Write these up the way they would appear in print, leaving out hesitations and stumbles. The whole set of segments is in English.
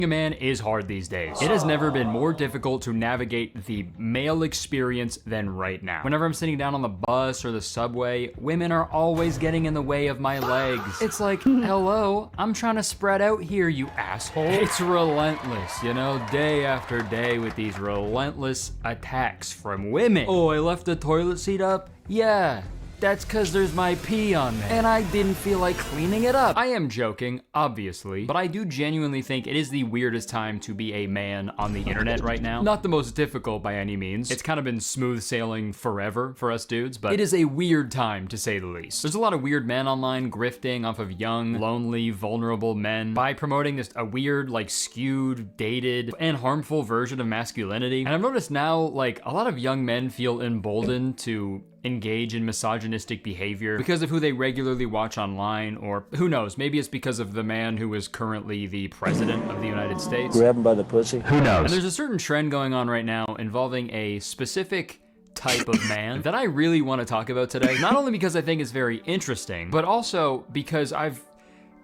A man is hard these days. It has never been more difficult to navigate the male experience than right now. Whenever I'm sitting down on the bus or the subway, women are always getting in the way of my legs. It's like, hello, I'm trying to spread out here, you asshole. It's relentless, you know, day after day with these relentless attacks from women. Oh, I left the toilet seat up? Yeah. That's cause there's my pee on there, and I didn't feel like cleaning it up. I am joking, obviously, but I do genuinely think it is the weirdest time to be a man on the internet right now. Not the most difficult by any means. It's kind of been smooth sailing forever for us dudes, but it is a weird time to say the least. There's a lot of weird men online grifting off of young, lonely, vulnerable men by promoting this a weird, like skewed, dated, and harmful version of masculinity. And I've noticed now, like, a lot of young men feel emboldened to engage in misogynistic behavior because of who they regularly watch online, or who knows, maybe it's because of the man who is currently the president of the United States. Grab him by the pussy. Who knows? And there's a certain trend going on right now involving a specific type of man that I really want to talk about today. Not only because I think it's very interesting, but also because I've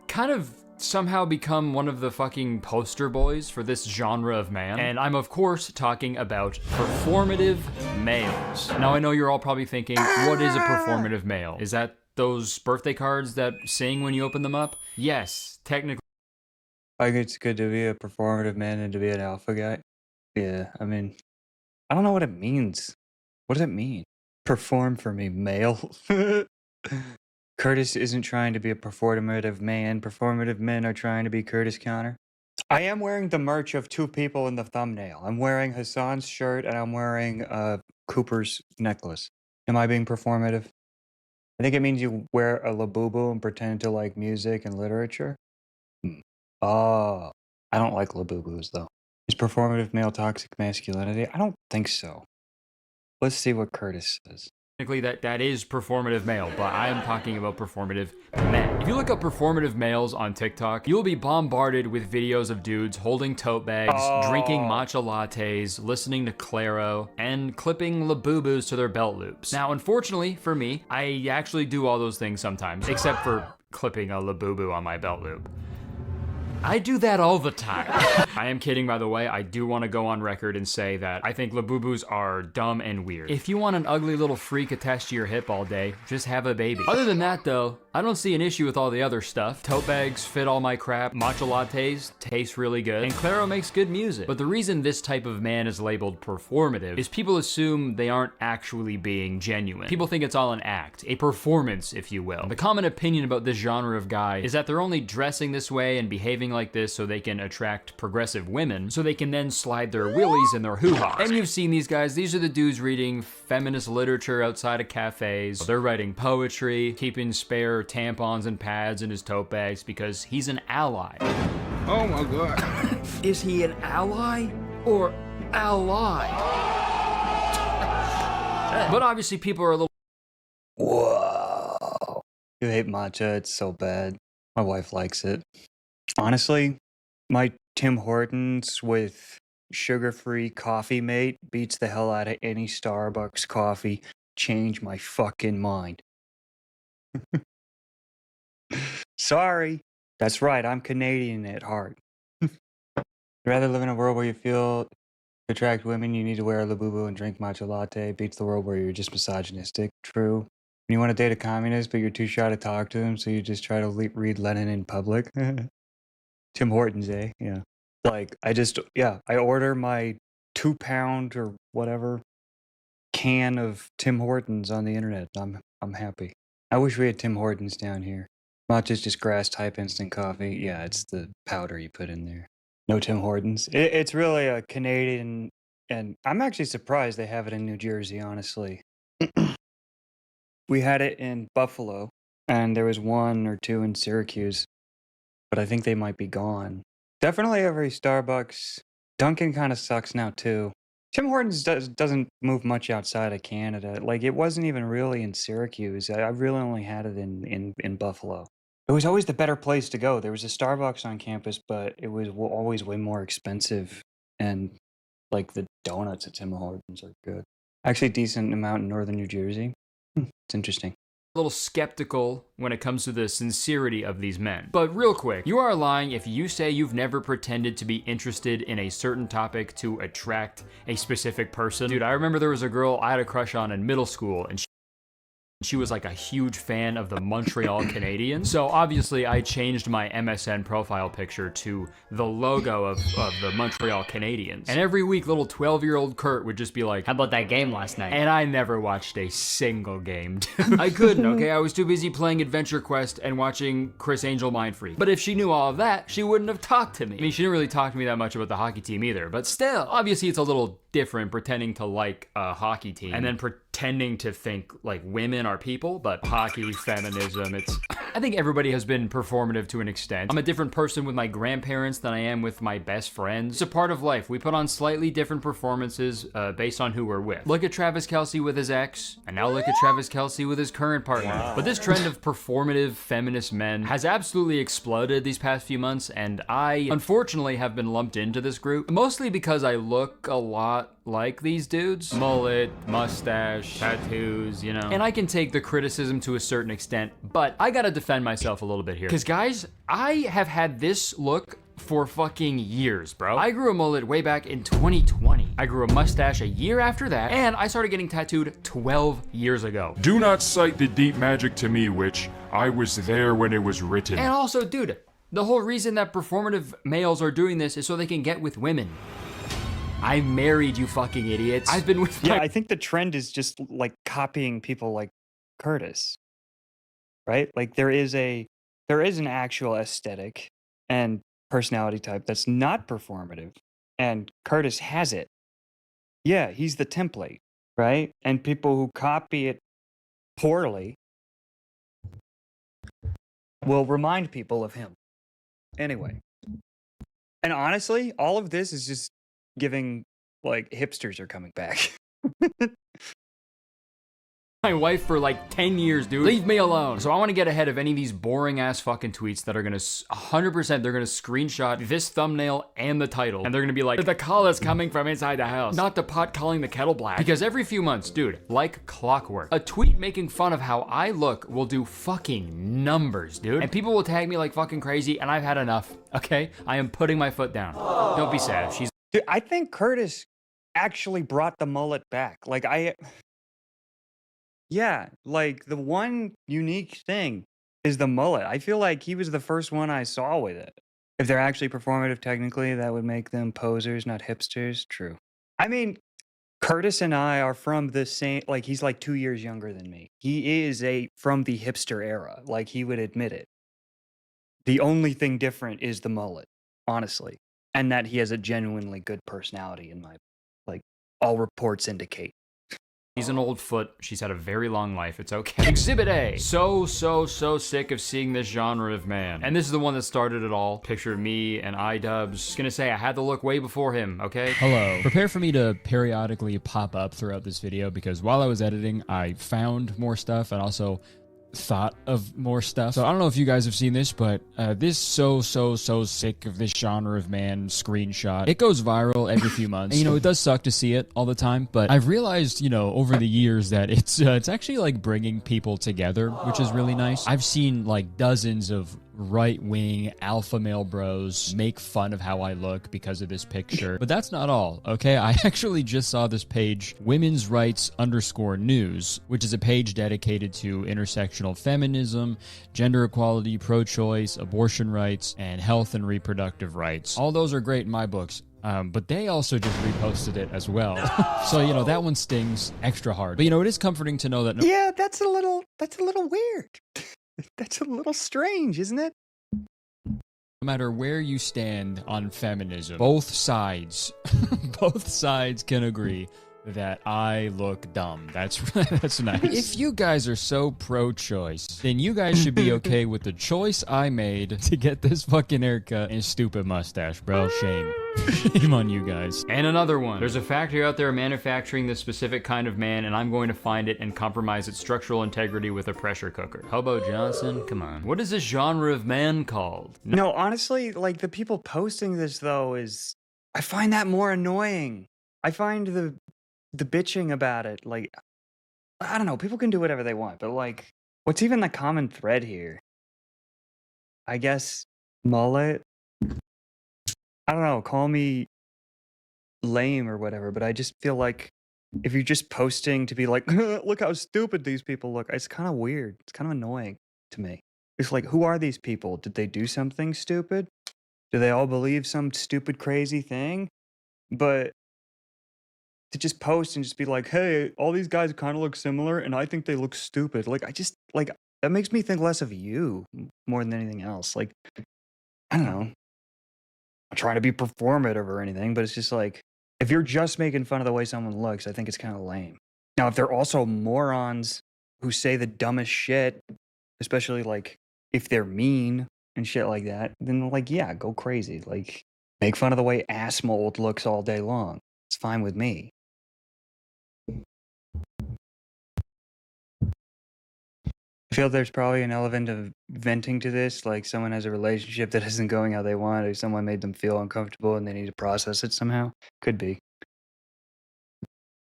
kind of somehow become one of the fucking poster boys for this genre of man. And I'm of course talking about performative males. Now I know you're all probably thinking, what is a performative male? Is that those birthday cards that sing when you open them up? Yes, technically. I think it's good to be a performative man and to be an alpha guy. Yeah, I mean, I don't know what it means. What does it mean? Perform for me, male. Curtis isn't trying to be a performative man. Performative men are trying to be Curtis Connor. I am wearing the merch of two people in the thumbnail. I'm wearing Hassan's shirt and I'm wearing Cooper's necklace. Am I being performative? I think it means you wear a labubu and pretend to like music and literature. Oh, I don't like labubus though. Is performative male toxic masculinity? I don't think so. Let's see what Curtis says. Technically, that is performative male, but I am talking about performative men. If you look up performative males on TikTok, you'll be bombarded with videos of dudes holding tote bags, drinking matcha lattes, listening to Claro, and clipping labubus to their belt loops. Now, unfortunately for me, I actually do all those things sometimes, except for clipping a labubu on my belt loop. I do that all the time. I am kidding, by the way. I do want to go on record and say that I think labubus are dumb and weird. If you want an ugly little freak attached to your hip all day, just have a baby. Other than that though, I don't see an issue with all the other stuff. Tote bags fit all my crap, matcha lattes taste really good, and Claro makes good music. But the reason this type of man is labeled performative is people assume they aren't actually being genuine. People think it's all an act, a performance, if you will. The common opinion about this genre of guy is that they're only dressing this way and behaving like this so they can attract progressive women, so they can then slide their willies and their hoo-has. And you've seen these guys. These are the dudes reading feminist literature outside of cafes. They're writing poetry, keeping spare tampons and pads in his tote bags because he's an ally. Oh my God. Is he an ally or ally? But obviously people are a little... Whoa. You hate matcha, it's so bad. My wife likes it. Honestly, my Tim Hortons with sugar-free coffee mate beats the hell out of any Starbucks coffee. Change my fucking mind. Sorry. That's right, I'm Canadian at heart. I'd rather live in a world where you feel to attract women, you need to wear a labubu and drink matcha latte. Beats the world where you're just misogynistic. True. When you want to date a communist, but you're too shy to talk to him, so you just try to read Lenin in public. Tim Hortons, eh? Yeah. Like, I order my 2-pound or whatever can of Tim Hortons on the internet. I'm happy. I wish we had Tim Hortons down here. Matcha's just grass type instant coffee. Yeah, it's the powder you put in there. No Tim Hortons. It's really a Canadian, and I'm actually surprised they have it in New Jersey, honestly. We had it in Buffalo, and there was 1 or 2 in Syracuse, but I think they might be gone. Definitely every Starbucks. Dunkin' kind of sucks now too. Tim Hortons doesn't move much outside of Canada. Like, it wasn't even really in Syracuse. I really only had it in Buffalo. It was always the better place to go. There was a Starbucks on campus, but it was always way more expensive. And like the donuts at Tim Hortons are good. Actually, decent amount in northern New Jersey. It's interesting. little skeptical when it comes to the sincerity of these men. But real quick, you are lying if you say you've never pretended to be interested in a certain topic to attract a specific person. Dude, I remember there was a girl I had a crush on in middle school, and she was like a huge fan of the Montreal Canadiens. So obviously I changed my MSN profile picture to the logo of the Montreal Canadiens. And every week little 12-year-old Kurt would just be like, How about that game last night? and I never watched a single game, dude. I couldn't, okay? I was too busy playing Adventure Quest and watching Chris Angel Mind Freak. But if she knew all of that, she wouldn't have talked to me. I mean, she didn't really talk to me that much about the hockey team either, but still, obviously it's a little different pretending to like a hockey team and then pretending to think like women are people, but hockey, feminism, I think everybody has been performative to an extent. I'm a different person with my grandparents than I am with my best friends. It's a part of life. We put on slightly different performances based on who we're with. Look at Travis Kelce with his ex, and now look at Travis Kelce with his current partner. Wow. But this trend of performative feminist men has absolutely exploded these past few months, and I unfortunately have been lumped into this group, mostly because I look a lot like these dudes. Mullet, mustache, tattoos, you know. And I can take the criticism to a certain extent, but I gotta defend myself a little bit here. Because guys, I have had this look for fucking years, bro. I grew a mullet way back in 2020. I grew a mustache a year after that, and I started getting tattooed 12 years ago. Do not cite the deep magic to me, witch. I was there when it was written. And also, dude, the whole reason that performative males are doing this is so they can get with women. I married, you fucking idiots. I've been with I think the trend is just like copying people like Curtis, right? Like there is an actual aesthetic and personality type that's not performative, and Curtis has it. Yeah, he's the template, right? And people who copy it poorly will remind people of him. Anyway. And honestly, all of this is just giving, like, hipsters are coming back. my wife for like 10 years, dude. Leave me alone. So I want to get ahead of any of these boring ass fucking tweets that are gonna 100% they're gonna screenshot this thumbnail and the title, and they're gonna be like, the call is coming from inside the house, not the pot calling the kettle black. Because every few months, dude, like clockwork, a tweet making fun of how I look will do fucking numbers, dude. And people will tag me like fucking crazy, and I've had enough, okay? I am putting my foot down. Don't be sad. Dude, I think Curtis actually brought the mullet back. Yeah, like the one unique thing is the mullet. I feel like he was the first one I saw with it. If they're actually performative technically, that would make them posers, not hipsters. True. I mean, Curtis and I are from the same, like he's like 2 years younger than me. He is from the hipster era. Like he would admit it. The only thing different is the mullet, honestly. And that he has a genuinely good personality in my, like, all reports indicate. He's an old foot. She's had a very long life. It's okay. Exhibit A. So sick of seeing this genre of man. And this is the one that started it all. Picture me and iDubbbz. Just gonna say I had to look way before him, okay? Hello. Prepare for me to periodically pop up throughout this video because while I was editing, I found more stuff and also thought of more stuff. So I don't know if you guys have seen this, but this so sick of this genre of man screenshot. It goes viral every few months. And, you know, it does suck to see it all the time, but I've realized, you know, over the years that it's actually like bringing people together, which is really nice. I've seen like dozens of right-wing alpha male bros make fun of how I look because of this picture. But that's not all, okay? I actually just saw this page, women's rights _news, which is a page dedicated to intersectional feminism, gender equality, pro-choice, abortion rights, and health and reproductive rights. All those are great in my books. But they also just reposted it as well. No! So, you know, that one stings extra hard. But, you know, it is comforting to know that... Yeah, that's a little weird. That's a little strange, isn't it? No matter where you stand on feminism, both sides can agree that I look dumb. That's nice. If you guys are so pro-choice, then you guys should be okay with the choice I made to get this fucking haircut and stupid mustache, bro. Shame. Shame on you guys. And another one. There's a factory out there manufacturing this specific kind of man, and I'm going to find it and compromise its structural integrity with a pressure cooker. Hobo Johnson? Come on. What is this genre of man called? No, honestly, like the people posting this though I find that more annoying. I find the bitching about it, like, I don't know, people can do whatever they want, but like What's even the common thread here? I guess mullet. I don't know, call me lame or whatever, but I just feel like if you're just posting to be like, look how stupid these people look, it's kind of weird. It's kind of annoying to me. It's like, who are these people? Did they do something stupid? Do they all believe some stupid, crazy thing? But to just post and just be like, hey, all these guys kind of look similar and I think they look stupid. Like, I just, like, that makes me think less of you more than anything else. Like, I don't know. I'm trying to be performative or anything, but it's just like, if you're just making fun of the way someone looks, I think it's kind of lame. Now, if they're also morons who say the dumbest shit, especially like if they're mean and shit like that, then like, yeah, go crazy. Like, make fun of the way ass mold looks all day long. It's fine with me. I feel there's probably an element of venting to this, like someone has a relationship that isn't going how they want, or someone made them feel uncomfortable and they need to process it somehow. Could be.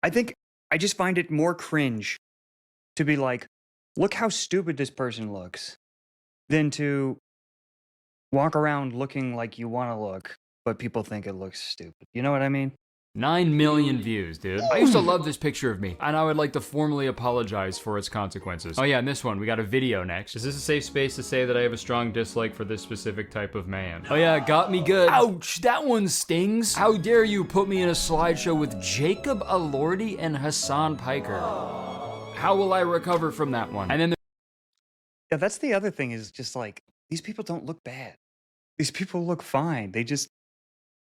I just find it more cringe to be like, look how stupid this person looks, than to walk around looking like you want to look, but people think it looks stupid. You know what I mean? 9 million views, dude. I used to love this picture of me, and I would like to formally apologize for its consequences. Oh yeah, and this one, we got a video next. Is this a safe space to say that I have a strong dislike for this specific type of man? Oh yeah, got me good. Ouch, that one stings. How dare you put me in a slideshow with Jacob Elordi and Hassan Piker? How will I recover from that one? And then Yeah, that's the other thing is just like, these people don't look bad. These people look fine. They just,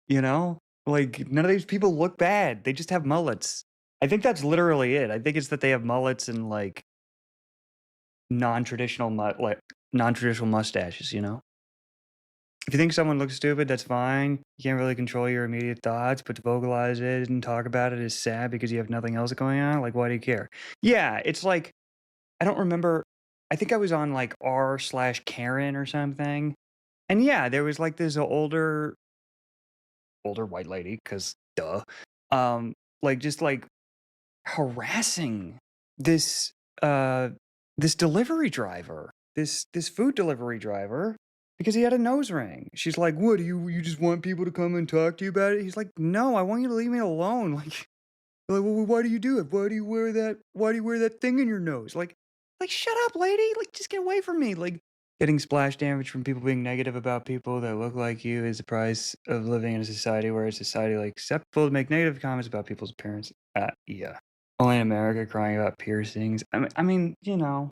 you know, like none of these people look bad. They just have mullets. I think that's literally it. I think it's that they have mullets and like non-traditional mustaches, you know? If you think someone looks stupid, that's fine. You can't really control your immediate thoughts, but to vocalize it and talk about it is sad because you have nothing else going on. Like, why do you care? Yeah, it's like, I don't remember. I think I was on like r/Karen or something. And yeah, there was like this older white lady, because duh, like just like harassing this this delivery driver, this food delivery driver, because he had a nose ring. She's like, what, do you just want people to come and talk to you about it? He's like, no, I want you to leave me alone. Like, well, why do you do it? Why do you wear that thing in your nose? Like shut up, lady. Like, just get away from me. Like, getting splash damage from people being negative about people that look like you is the price of living in a society where it's like acceptable to make negative comments about people's appearance. Yeah. Only in America crying about piercings. I mean, you know,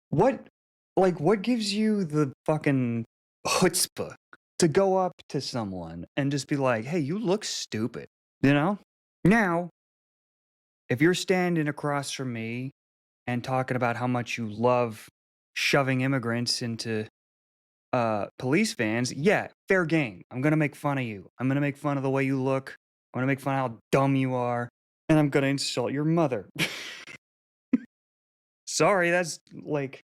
what gives you the fucking chutzpah to go up to someone and just be like, hey, you look stupid, you know? Now, if you're standing across from me and talking about how much you love shoving immigrants into police vans, yeah, fair game. I'm gonna make fun of you. I'm gonna make fun of the way you look. I'm gonna make fun of how dumb you are. And I'm gonna insult your mother. Sorry, that's like,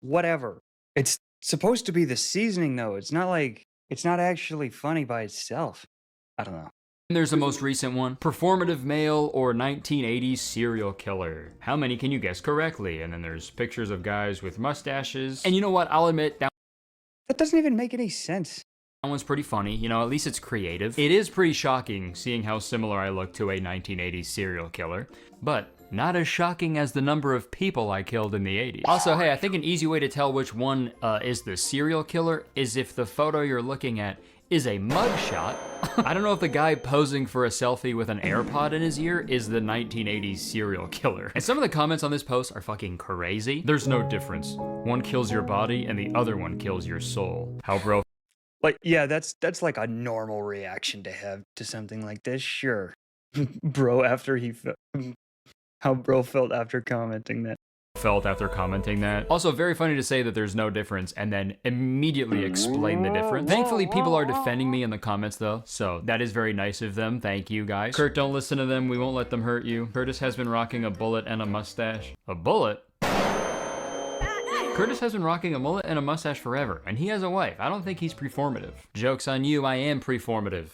whatever. It's supposed to be the seasoning though. It's not actually funny by itself. I don't know. there's the most recent one. Performative male or 1980s serial killer. How many can you guess correctly? And then there's pictures of guys with mustaches. And you know what? I'll admit that doesn't even make any sense. That one's pretty funny, you know, at least it's creative. It is pretty shocking seeing how similar I look to a 1980s serial killer, but not as shocking as the number of people I killed in the 80s. Also, hey, I think an easy way to tell which one is the serial killer is if the photo you're looking at is a mugshot. I don't know if the guy posing for a selfie with an AirPod in his ear is the 1980s serial killer. And some of the comments on this post are fucking crazy. There's no difference. One kills your body and the other one kills your soul. How bro? Like, yeah, that's like a normal reaction to have to something like this. Sure. Bro, how bro felt after commenting that. Also, very funny to say that there's no difference and then immediately explain the difference. Thankfully, people are defending me in the comments though, so that is very nice of them. Thank you, guys. Kurt, don't listen to them. We won't let them hurt you. Curtis has been rocking a bullet and a mustache. A bullet? Curtis has been rocking a mullet and a mustache forever, and he has a wife. I don't think he's performative. Joke's on you, I am performative.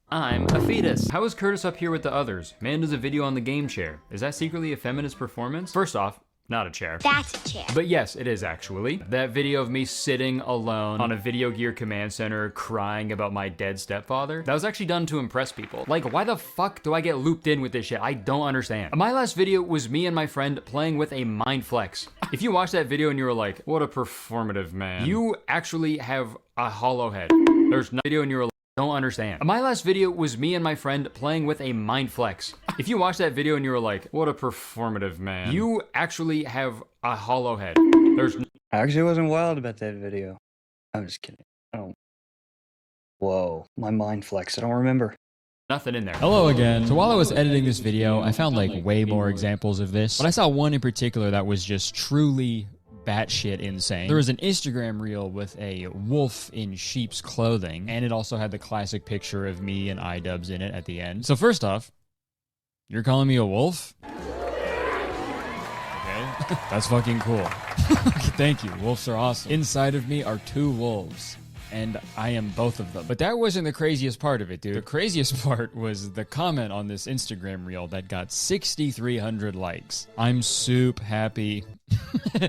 I'm a fetus. How is Curtis up here with the others? Man does a video on the game chair. Is that secretly a feminist performance? First off, not a chair. That's a chair. But yes, it is actually. That video of me sitting alone on a Video Gear command center crying about my dead stepfather, that was actually done to impress people. Like, why the fuck do I get looped in with this shit? I don't understand. My last video was me and my friend playing with a mind flex. If you watched that video and you were like, what a performative man, you actually have a hollow head. There's no video and you were like, don't understand. My last video was me and my friend playing with a mind flex. If you watched that video and you were like, what a performative man, you actually have a hollow head. There's no I actually wasn't wild about that video. I'm just kidding. I don't. Whoa, my mind flex. I don't remember. nothing in there. Hello again. So while I was editing this video, I found like way more examples of this, but I saw one in particular that was just truly batshit insane. There was an Instagram reel with a wolf in sheep's clothing, and it also had the classic picture of me and iDubbbz in it at the end. So first off, you're calling me a wolf? Okay, that's fucking cool. Thank you. Wolves are awesome. Inside of me are 2 wolves, and I am both of them. But that wasn't the craziest part of it, dude. The craziest part was the comment on this Instagram reel that got 6,300 likes. I'm soup happy.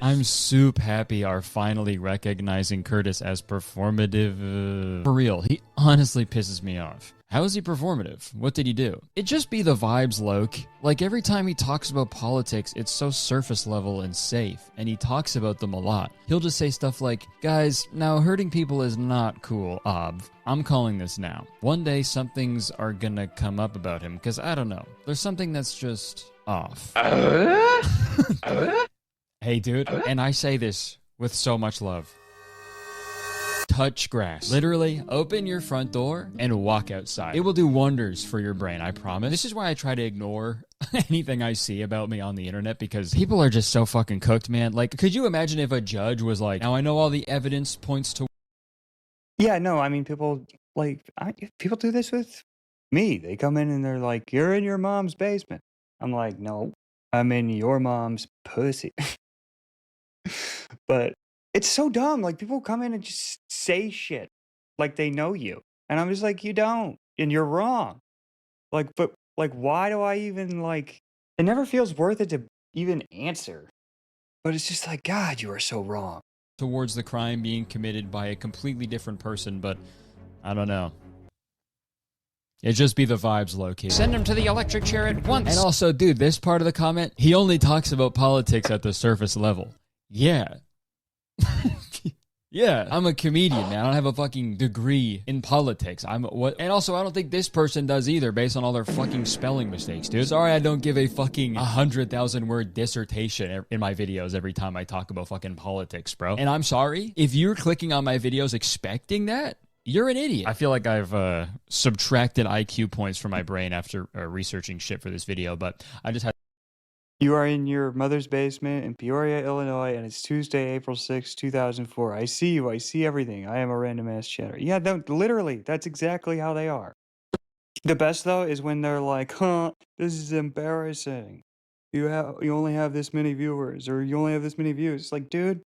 I'm soup happy are finally recognizing Curtis as performative. For real, he honestly pisses me off. How is he performative? What did he do? It just be the vibes, Loke. Like every time he talks about politics, it's so surface level and safe, and he talks about them a lot. He'll just say stuff like, guys, now hurting people is not cool, I'm calling this now. One day something's are gonna come up about him, because I don't know. There's something that's just off. Hey, dude, and I say this with so much love. Touch grass. Literally, open your front door and walk outside. It will do wonders for your brain, I promise. This is why I try to ignore anything I see about me on the internet, because people are just so fucking cooked, man. Like, could you imagine if a judge was like, now I know all the evidence points to... Yeah, no, I mean, people, like, people do this with me. They come in and they're like, you're in your mom's basement. I'm like, no, I'm in your mom's pussy. But it's so dumb. Like, people come in and just say shit like they know you. And I'm just like, you don't. And you're wrong. Like, but, like, why do I even, like, it never feels worth it to even answer. But it's just like, God, you are so wrong. towards the crime being committed by a completely different person, but I don't know. It'd just be the vibes, low-key. Send him to the electric chair at once. And also, dude, this part of the comment, he only talks about politics at the surface level. Yeah. Yeah, I'm a comedian, man. I don't have a fucking degree in politics. And also, I don't think this person does either, based on all their fucking spelling mistakes, dude. Sorry I don't give a fucking 100,000-word dissertation in my videos every time I talk about fucking politics, bro. And I'm sorry, if you're clicking on my videos expecting that, you're an idiot. I feel like I've subtracted IQ points from my brain after researching shit for this video, but I just had... You are in your mother's basement in Peoria, Illinois, and it's Tuesday, April 6, 2004. I see you. I see everything. I am a random ass chatter. Yeah, literally, that's exactly how they are. The best, though, is when they're like, huh, this is embarrassing. You only have this many viewers, or you only have this many views. It's like, dude,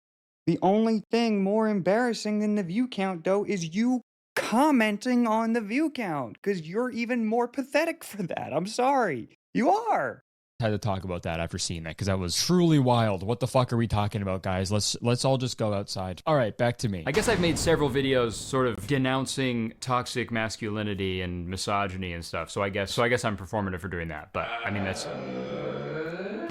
the only thing more embarrassing than the view count, though, is you commenting on the view count, because you're even more pathetic for that. I'm sorry. You are. Had to talk about that after seeing that, because that was truly wild. What the fuck are we talking about, guys? Let's all just go outside. All right, back to me. I guess I've made several videos sort of denouncing toxic masculinity and misogyny and stuff, so I guess I'm performative for doing that, but I mean, that's...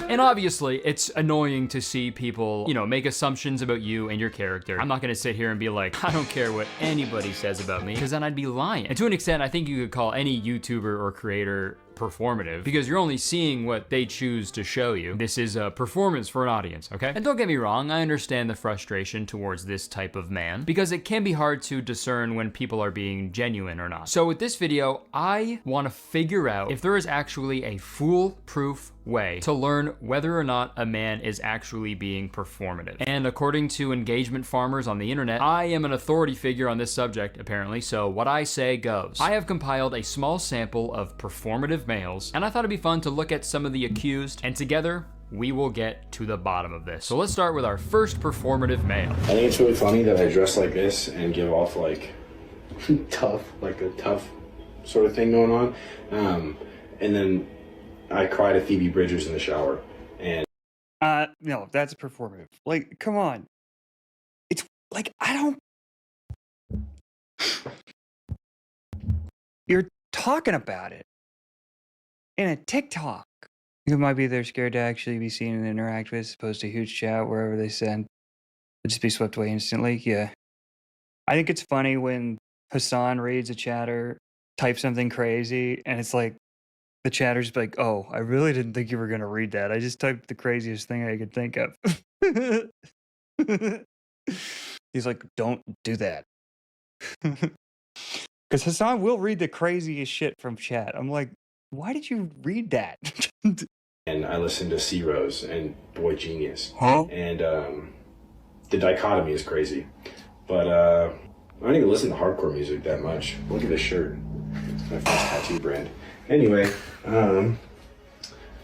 And obviously, it's annoying to see people, you know, make assumptions about you and your character. I'm not gonna sit here and be like, I don't care what anybody says about me, because then I'd be lying. And to an extent, I think you could call any YouTuber or creator performative, because you're only seeing what they choose to show you. This is a performance for an audience, okay? And don't get me wrong, I understand the frustration towards this type of man, because it can be hard to discern when people are being genuine or not. So with this video, I want to figure out if there is actually a foolproof way to learn whether or not a man is actually being performative. And according to engagement farmers on the internet, I am an authority figure on this subject, apparently, so what I say goes. I have compiled a small sample of performative males, and I thought it'd be fun to look at some of the accused, and together, we will get to the bottom of this. So let's start with our first performative male. I think it's really funny that I dress like this and give off like tough, like a tough sort of thing going on. And then I cry to Phoebe Bridgers in the shower. And no, that's performative. Like, come on. It's like, I don't. You're talking about it in a TikTok. You might be they're scared to actually be seen and interact with, as opposed to a huge chat wherever they send. It'd just be swept away instantly. Yeah. I think it's funny when Hassan reads a chatter, types something crazy, and it's like, the chatter's like, oh, I really didn't think you were going to read that. I just typed the craziest thing I could think of. He's like, don't do that. Because Hassan will read the craziest shit from chat. I'm like, why did you read that? And I listen to C Rose and Boy Genius. Huh? And the dichotomy is crazy. But I don't even listen to hardcore music that much. Look at this shirt. It's my first tattoo brand. Anyway, I'm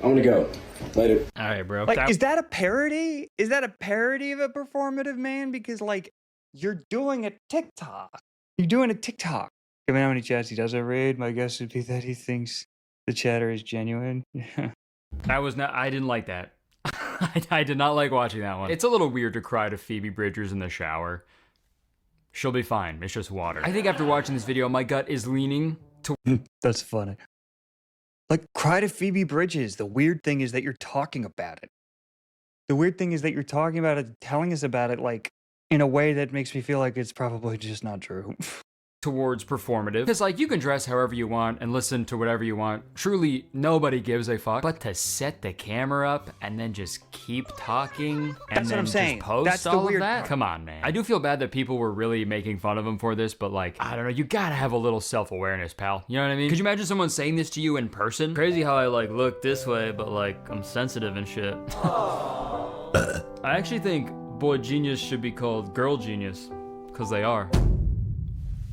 gonna go. Later. All right, bro. Like, is that a parody? Is that a parody of a performative man? Because, like, you're doing a TikTok. You're doing a TikTok. Given how many chats he doesn't read, my guess would be that he thinks the chatter is genuine. That was not. I didn't like that. I did not like watching that one. It's a little weird to cry to Phoebe Bridgers in the shower. She'll be fine. It's just water. I think after watching this video, my gut is leaning to. That's funny. Like, cry to Phoebe Bridges. The weird thing is that you're talking about it. The weird thing is that you're talking about it, telling us about it, like, in a way that makes me feel like it's probably just not true. Towards performative. Because, like, you can dress however you want and listen to whatever you want. Truly, nobody gives a fuck. But to set the camera up and then just keep talking and That's what then I'm saying. just post That's the all of weird that? part. Come on, man. I do feel bad that people were really making fun of him for this, but, like, I don't know. You gotta have a little self-awareness, pal. You know what I mean? Could you imagine someone saying this to you in person? Crazy how I, like, look this way, but, like, I'm sensitive and shit. I actually think Boy Genius should be called Girl Genius. Because they are.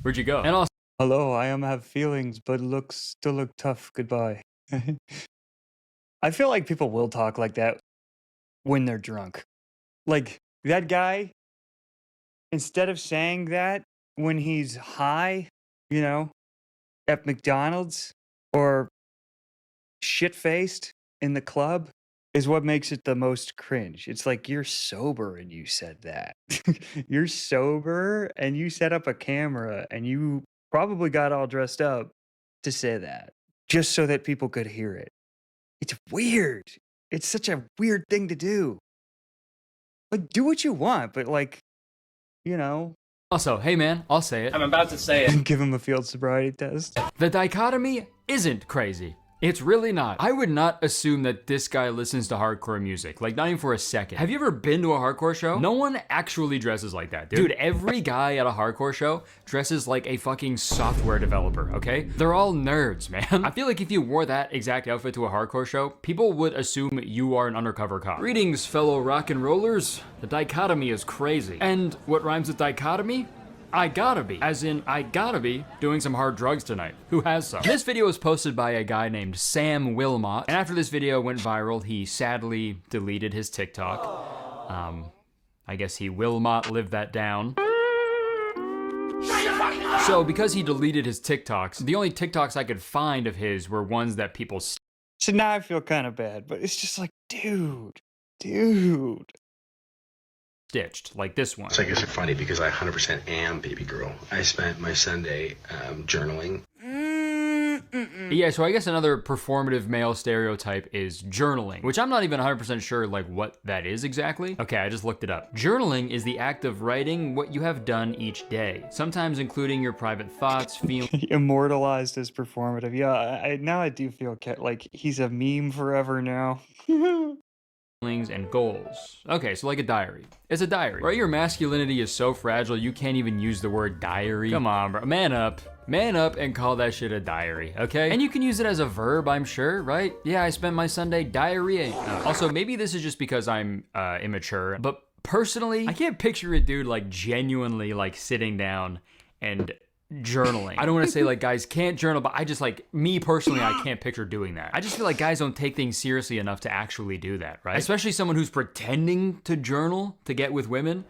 Where'd you go? And also, Hello, I have feelings, but still look tough. Goodbye. I feel like people will talk like that when they're drunk. Like, that guy, instead of saying that when he's high, you know, at McDonald's or shit-faced in the club, is what makes it the most cringe. It's like, you're sober and you said that. You're sober and you set up a camera and you probably got all dressed up to say that just so that people could hear it. It's weird. It's such a weird thing to do. Like, do what you want, but, like, you know. Also, hey man, I'll say it. I'm about to say it. Give him a field sobriety test. The dichotomy isn't crazy. It's really not. I would not assume that this guy listens to hardcore music. Like, not even for a second. Have you ever been to a hardcore show? No one actually dresses like that, dude. Dude, every guy at a hardcore show dresses like a fucking software developer, okay? They're all nerds, man. I feel like if you wore that exact outfit to a hardcore show, people would assume you are an undercover cop. Greetings, fellow rock and rollers. The dichotomy is crazy. And what rhymes with dichotomy? I gotta be. As in, I gotta be doing some hard drugs tonight. Who has some? This video was posted by a guy named Sam Wilmot. And after this video went viral, he sadly deleted his TikTok. I guess he Wilmot lived that down. So because he deleted his TikToks, the only TikToks I could find of his were ones that people So now I feel kind of bad, but it's just like, dude. stitched, like this one. So I guess it's funny because I 100% am baby girl. I spent my Sunday journaling. Yeah, so I guess another performative male stereotype is journaling, which I'm not even 100% sure like what that is exactly. Okay, I just looked it up. Journaling is the act of writing what you have done each day, sometimes including your private thoughts, feelings, Immortalized as performative. Yeah, now I do feel like he's a meme forever now. and goals. Okay, so like a diary. It's a diary. Right? Your masculinity is so fragile you can't even use the word diary. Come on, bro. Man up. Man up and call that shit a diary, okay? And you can use it as a verb, I'm sure, right? Yeah, I spent my Sunday diarrheaing. Also, maybe this is just because I'm immature, but personally, I can't picture a dude like genuinely like sitting down and journaling. I don't want to say like guys can't journal, but I just like, me personally, I can't picture doing that. I just feel like guys don't take things seriously enough to actually do that, right? Especially someone who's pretending to journal to get with women.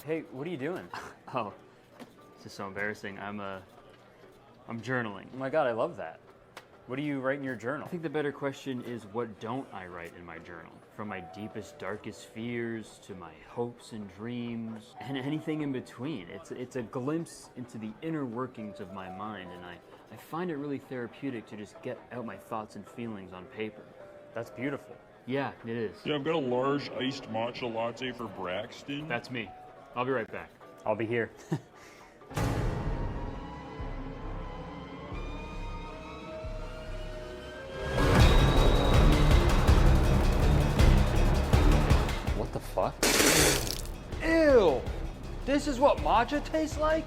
Hey, what are you doing? Oh, this is so embarrassing. I'm journaling. Oh my God, I love that. What do you write in your journal? I think the better question is, what don't I write in my journal? From my deepest, darkest fears to my hopes and dreams and anything in between. It's a glimpse into the inner workings of my mind, and I find it really therapeutic to just get out my thoughts and feelings on paper. That's beautiful. Yeah, it is. Yeah, I've got a large iced matcha latte for Braxton. That's me. I'll be right back. I'll be here. What the fuck? Ew! This is what matcha tastes like?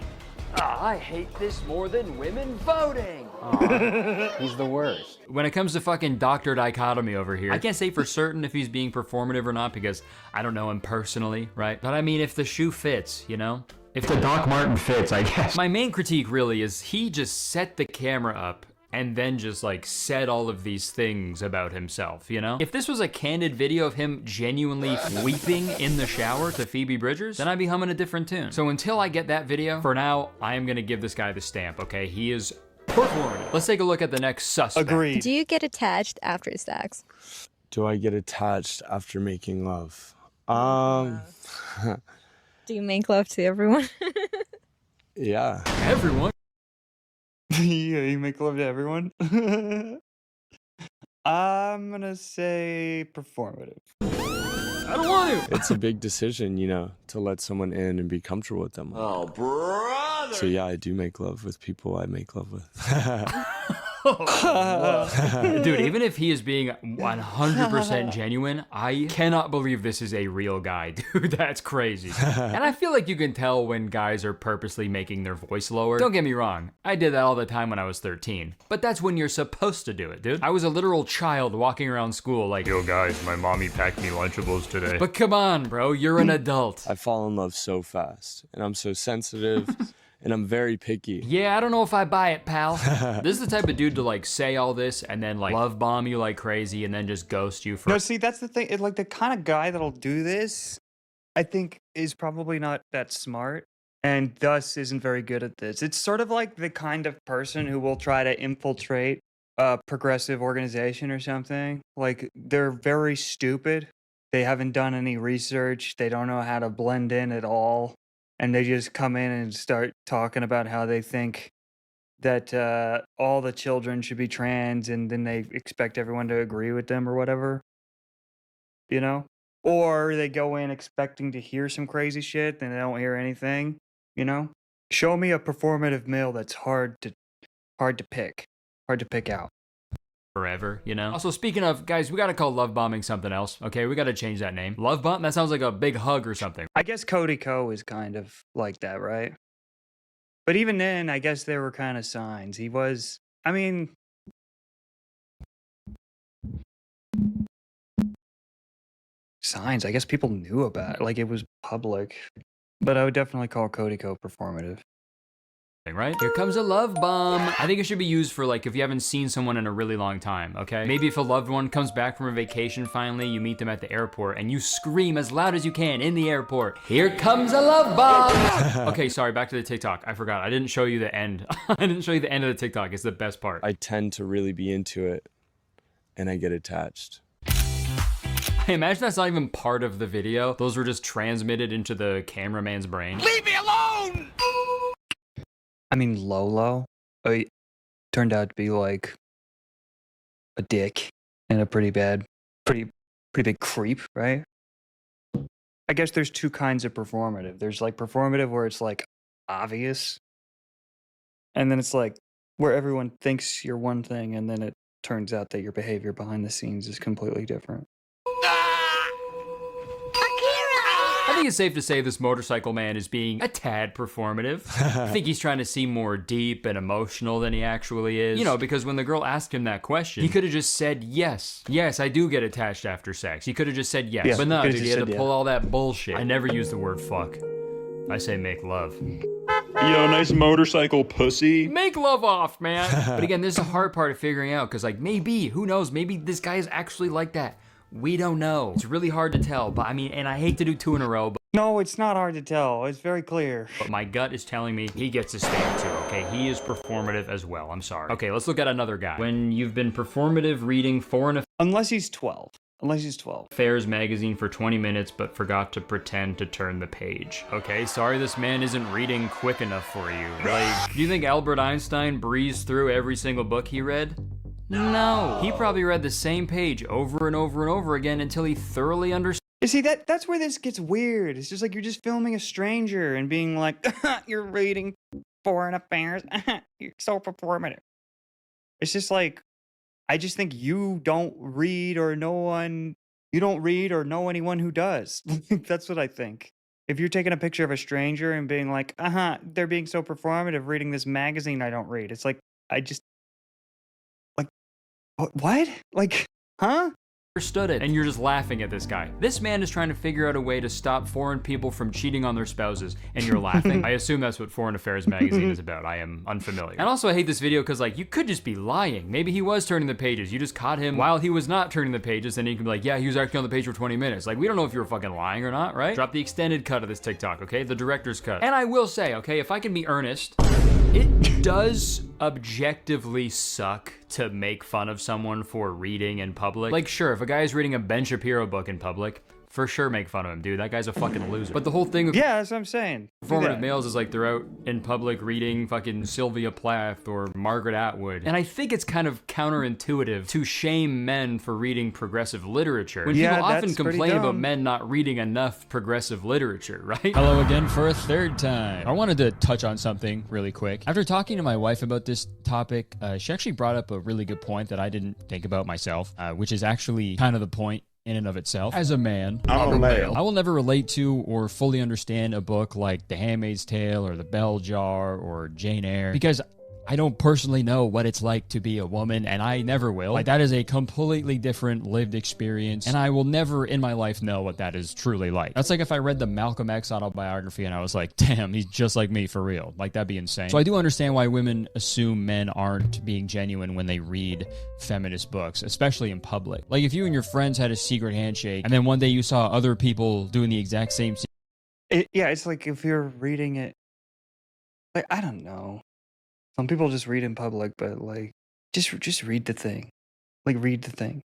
Ah, I hate this more than women voting. He's the worst. When it comes to fucking Dr. Dichotomy over here, I can't say for certain if he's being performative or not because I don't know him personally, right? But I mean, if the shoe fits, you know? If the Doc Marten fits, I guess. My main critique really is he just set the camera up and then just like said all of these things about himself, you know? If this was a candid video of him genuinely weeping in the shower to Phoebe Bridgers, then I'd be humming a different tune. So until I get that video, for now, I am gonna give this guy the stamp, okay? He is performative. Let's take a look at the next suspect. Agreed. Do you get attached after sex? Do I get attached after making love? Do you make love to everyone? Yeah. Everyone. Yeah, you make love to everyone. I'm gonna say performative. I don't want to. It's a big decision, you know, to let someone in and be comfortable with them. Oh, brother! So yeah, I do make love with people I make love with. Dude, even if he is being 100% genuine, I cannot believe this is a real guy, dude. That's crazy. And I feel like you can tell when guys are purposely making their voice lower. Don't get me wrong, I did that all the time when I was 13. But that's when you're supposed to do it, dude. I was a literal child walking around school like, yo guys, my mommy packed me Lunchables today. But come on, bro, you're an adult. I fall in love so fast, and I'm so sensitive. And I'm very picky. Yeah, I don't know if I buy it, pal. This is the type of dude to like say all this and then like love bomb you like crazy and then just ghost you for— No, see, that's the thing. Like the kind of guy that'll do this, I think, is probably not that smart and thus isn't very good at this. It's sort of like the kind of person who will try to infiltrate a progressive organization or something. Like they're very stupid. They haven't done any research. They don't know how to blend in at all. And they just come in and start talking about how they think that all the children should be trans, and then they expect everyone to agree with them or whatever, you know? Or they go in expecting to hear some crazy shit, and they don't hear anything, you know? Show me a performative male that's hard to pick out. forever, you know? Also, speaking of, guys, we gotta call love bombing something else, okay? We gotta change that name. Love bomb? That sounds like a big hug or something. I guess Cody Ko is kind of like that, right? But even then, I guess there were kind of signs. He was, I mean, signs. I guess people knew about it. Like, it was public. But I would definitely call Cody Ko performative. Right? Here comes a love bomb. I think it should be used for like if you haven't seen someone in a really long time, okay? Maybe if a loved one comes back from a vacation finally, you meet them at the airport and you scream as loud as you can in the airport, here comes a love bomb! Okay, sorry, back to the TikTok. I forgot, I didn't show you the end. I didn't show you the end of the TikTok, it's the best part. I tend to really be into it, and I get attached. Hey, imagine that's not even part of the video. Those were just transmitted into the cameraman's brain. Leave me alone! I mean, Lolo turned out to be like a dick and a pretty big creep, right? I guess there's two kinds of performative. There's like performative where it's like obvious, and then it's like where everyone thinks you're one thing, and then it turns out that your behavior behind the scenes is completely different. I think it's safe to say this motorcycle man is being a tad performative. I think he's trying to seem more deep and emotional than he actually is. You know, because when the girl asked him that question, he could have just said yes. Yes, I do get attached after sex. He could have just said yes. Yeah, but no, he dude, could've he had just to said pull yeah. all that bullshit. I never use the word fuck. I say make love. Yo, nice motorcycle pussy. Make love off, man. But again, this is a hard part of figuring out because like maybe, who knows, maybe this guy is actually like that. We don't know. It's really hard to tell, but I mean, and I hate to do two in a row, but No, it's not hard to tell. It's very clear. But my gut is telling me he gets a stamp too, okay? He is performative as well, I'm sorry. Okay, let's look at another guy. When you've been performative reading Foreign Unless he's 12. Unless he's 12. Affairs magazine for 20 minutes but forgot to pretend to turn the page. Okay, sorry this man isn't reading quick enough for you. Like, do you think Albert Einstein breezed through every single book he read? No. He probably read the same page over and over and over again until he thoroughly understood. You see, that's where this gets weird. It's just like you're just filming a stranger and being like, you're reading Foreign Affairs. You're so performative. It's just like, I just think you don't read or know anyone who does. That's what I think. If you're taking a picture of a stranger and being like, they're being so performative reading this magazine I don't read. It's like, what? Like, huh? Understood it, and you're just laughing at this guy. This man is trying to figure out a way to stop foreign people from cheating on their spouses, and you're laughing. I assume that's what Foreign Affairs magazine is about. I am unfamiliar. And also, I hate this video because, like, you could just be lying. Maybe he was turning the pages. You just caught him while he was not turning the pages, and you can be like, yeah, he was actually on the page for 20 minutes. Like, we don't know if you were fucking lying or not, right? Drop the extended cut of this TikTok, okay? The director's cut. And I will say, okay, if I can be earnest, it does objectively suck to make fun of someone for reading in public. Like, sure, if a guy's reading a Ben Shapiro book in public, for sure make fun of him, dude. That guy's a fucking loser. But the whole thing of yeah, that's what I'm saying. performative males is like they're out in public reading fucking Sylvia Plath or Margaret Atwood. And I think it's kind of counterintuitive to shame men for reading progressive literature when people often complain about men not reading enough progressive literature, right? Hello again for a third time. I wanted to touch on something really quick. After talking to my wife about this topic, she actually brought up a really good point that I didn't think about myself, which is actually kind of the point in and of itself. As a man, I'm a male. I will never relate to or fully understand a book like The Handmaid's Tale or The Bell Jar or Jane Eyre because I don't personally know what it's like to be a woman, and I never will. Like, that is a completely different lived experience, and I will never in my life know what that is truly like. That's like if I read the Malcolm X autobiography and I was like, damn, he's just like me for real. Like, that'd be insane. So I do understand why women assume men aren't being genuine when they read feminist books, especially in public. Like, if you and your friends had a secret handshake, and then one day you saw other people doing the exact same yeah, it's like if you're reading it, like, I don't know. Some people just read in public, but like, just read the thing. Like, read the thing.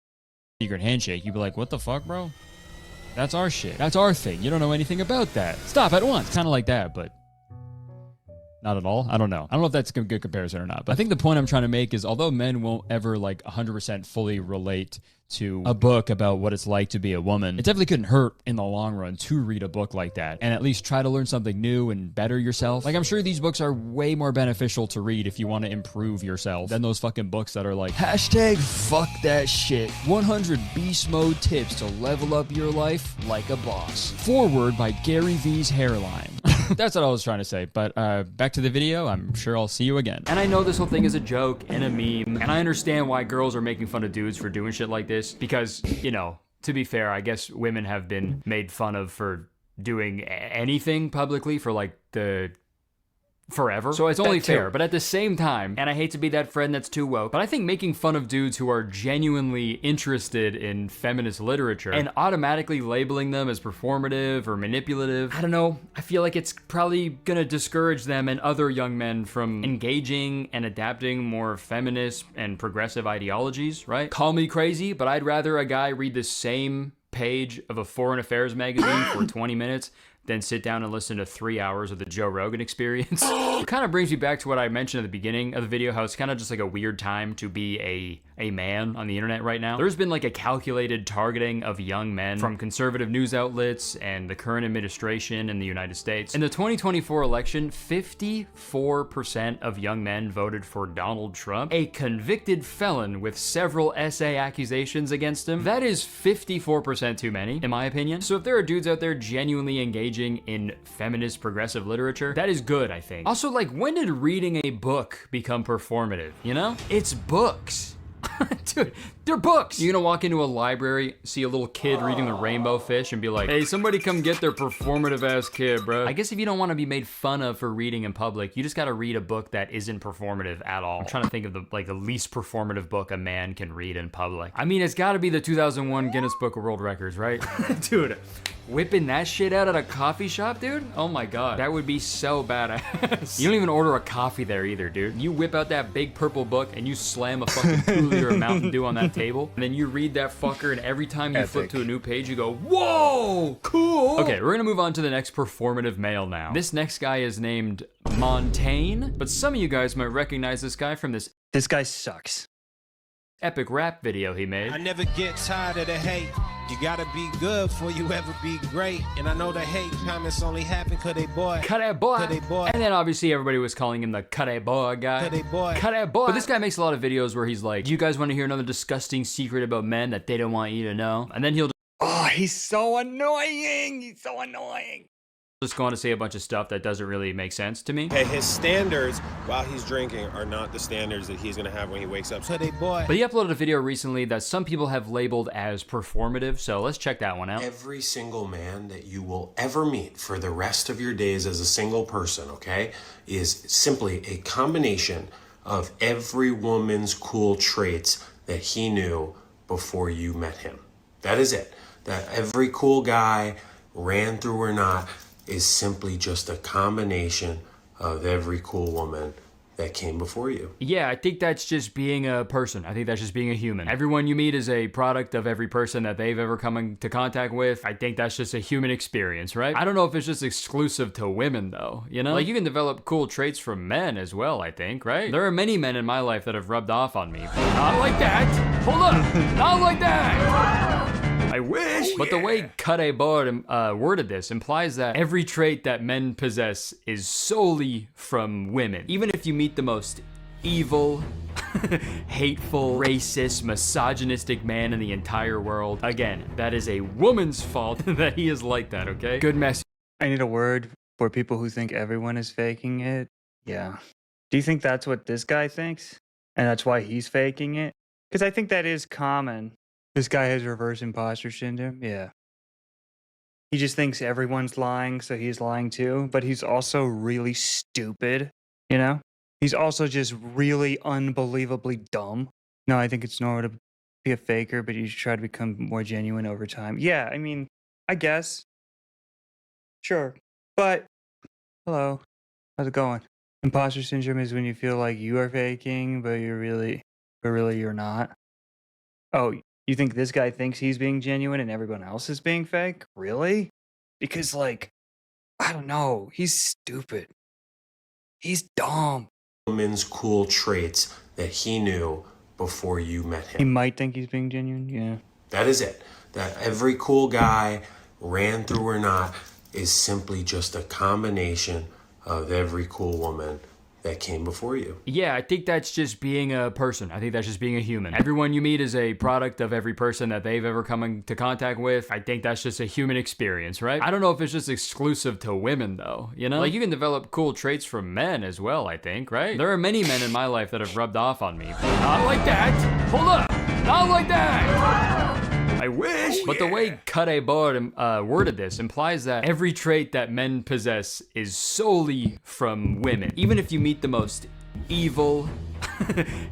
secret handshake, you'd be like, what the fuck, bro? That's our shit. That's our thing. You don't know anything about that. Stop at once. Kind of like that, but not at all. I don't know. I don't know if that's a good comparison or not. But I think the point I'm trying to make is although men won't ever like 100% fully relate to a book about what it's like to be a woman, it definitely couldn't hurt in the long run to read a book like that and at least try to learn something new and better yourself. Like, I'm sure these books are way more beneficial to read if you want to improve yourself than those fucking books that are like, hashtag fuck that shit. 100 beast mode tips to level up your life like a boss. Forward by Gary V's hairline. That's what I was trying to say. But back to the video. I'm sure I'll see you again. And I know this whole thing is a joke and a meme, and I understand why girls are making fun of dudes for doing shit like this because, you know, to be fair, I guess women have been made fun of for doing anything publicly for like the forever. So it's only fair, but at the same time, and I hate to be that friend that's too woke, but I think making fun of dudes who are genuinely interested in feminist literature and automatically labeling them as performative or manipulative, I don't know, I feel like it's probably gonna discourage them and other young men from engaging and adapting more feminist and progressive ideologies, right? Call me crazy, but I'd rather a guy read the same page of a Foreign Affairs magazine for 20 minutes then sit down and listen to 3 hours of the Joe Rogan Experience. It kind of brings me back to what I mentioned at the beginning of the video, how it's kind of just like a weird time to be a man on the internet right now. There's been like a calculated targeting of young men from conservative news outlets and the current administration in the United States. In the 2024 election, 54% of young men voted for Donald Trump, a convicted felon with several SA accusations against him. That is 54% too many, in my opinion. So if there are dudes out there genuinely engaging in feminist progressive literature, that is good, I think. Also, like, when did reading a book become performative, you know? It's books. Dude, they're books. You're gonna walk into a library, see a little kid reading The Rainbow Fish and be like, hey, somebody come get their performative ass kid, bro. I guess if you don't want to be made fun of for reading in public, you just gotta read a book that isn't performative at all. I'm trying to think of the least performative book a man can read in public. I mean, it's gotta be the 2001 Guinness Book of World Records, right? Dude, Whipping that shit out at a coffee shop, dude? Oh my god. That would be so badass. You don't even order a coffee there either, dude. You whip out that big purple book and you slam a fucking 2-liter Mountain Dew on that table, and then you read that fucker, and every time you flip to a new page, you go, whoa, cool. Okay, we're gonna move on to the next performative male now. This next guy is named Montaigne, but some of you guys might recognize this guy from this guy sucks. epic rap video he made. I never get tired of the hate. You gotta be good before you ever be great. And I know the hate comments only happen cause they boy. Cut that boy. Cause they boy. And then obviously everybody was calling him the cut that boy guy. Cause they boy. Cut that boy. But this guy makes a lot of videos where he's like, you guys want to hear another disgusting secret about men that they don't want you to know? And then he'll Oh, he's so annoying. He's so annoying. just go on to say a bunch of stuff that doesn't really make sense to me. Hey, his standards while he's drinking are not the standards that he's gonna have when he wakes up. So they boy. But he uploaded a video recently that some people have labeled as performative, so let's check that one out. Every single man that you will ever meet for the rest of your days as a single person, okay, is simply a combination of every woman's cool traits that he knew before you met him. That is it. That every cool guy, ran through or not, is simply just a combination of every cool woman that came before you. Yeah, I think that's just being a person. I think that's just being a human. Everyone you meet is a product of every person that they've ever come into contact with. I think that's just a human experience, right? I don't know if it's just exclusive to women though, you know? Like you can develop cool traits from men as well, I think, right? There are many men in my life that have rubbed off on me. Not like that! Hold up! Not like that! I wish! But the way Cut Board worded this implies that every trait that men possess is solely from women. Even if you meet the most evil, hateful, racist, misogynistic man in the entire world, again, that is a woman's fault that he is like that, okay? Good message. I need a word for people who think everyone is faking it. Yeah. Do you think that's what this guy thinks? And that's why he's faking it? Because I think that is common. This guy has reverse imposter syndrome. Yeah. He just thinks everyone's lying, so he's lying too. But he's also really stupid, you know? He's also just really unbelievably dumb. No, I think it's normal to be a faker, but you should try to become more genuine over time. Yeah, I mean, I guess. Sure. But, hello. How's it going? Imposter syndrome is when you feel like you are faking, but really you're not. Oh, you think this guy thinks he's being genuine and everyone else is being fake? Really? Because, like, I don't know. He's stupid. He's dumb. Woman's cool traits that he knew before you met him. He might think he's being genuine, yeah. That is it. That every cool guy, ran through or not, is simply just a combination of every cool woman that came before you. Yeah, I think that's just being a person. I think that's just being a human. Everyone you meet is a product of every person that they've ever come into contact with. I think that's just a human experience, right? I don't know if it's just exclusive to women though, you know? Like you can develop cool traits from men as well, I think, right? There are many men in my life that have rubbed off on me. Not like that! Hold up! Not like that! I wish! But the way Cut Board worded this implies that every trait that men possess is solely from women. Even if you meet the most evil,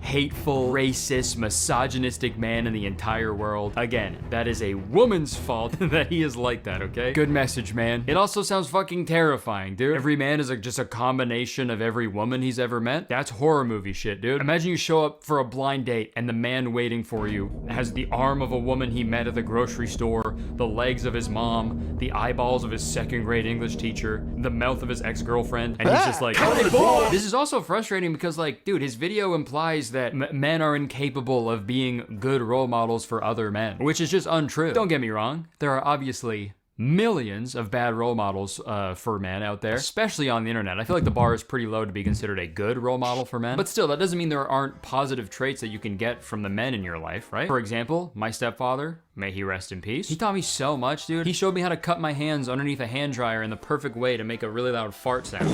hateful, racist, misogynistic man in the entire world, again, that is a woman's fault that he is like that, okay? Good message, man. It also sounds fucking terrifying, dude. Every man is just a combination of every woman he's ever met. That's horror movie shit, dude. Imagine you show up for a blind date and the man waiting for you has the arm of a woman he met at the grocery store, the legs of his mom, the eyeballs of his second-grade English teacher, the mouth of his ex-girlfriend, and he's just like, hey, boy! This is also frustrating because, like, dude, his video implies that men are incapable of being good role models for other men, which is just untrue. Don't get me wrong, there are obviously millions of bad role models for men out there, especially on the internet. I feel like the bar is pretty low to be considered a good role model for men, but still, that doesn't mean there aren't positive traits that you can get from the men in your life, right? For example, my stepfather, may he rest in peace. He taught me so much, dude. He showed me how to cut my hands underneath a hand dryer in the perfect way to make a really loud fart sound.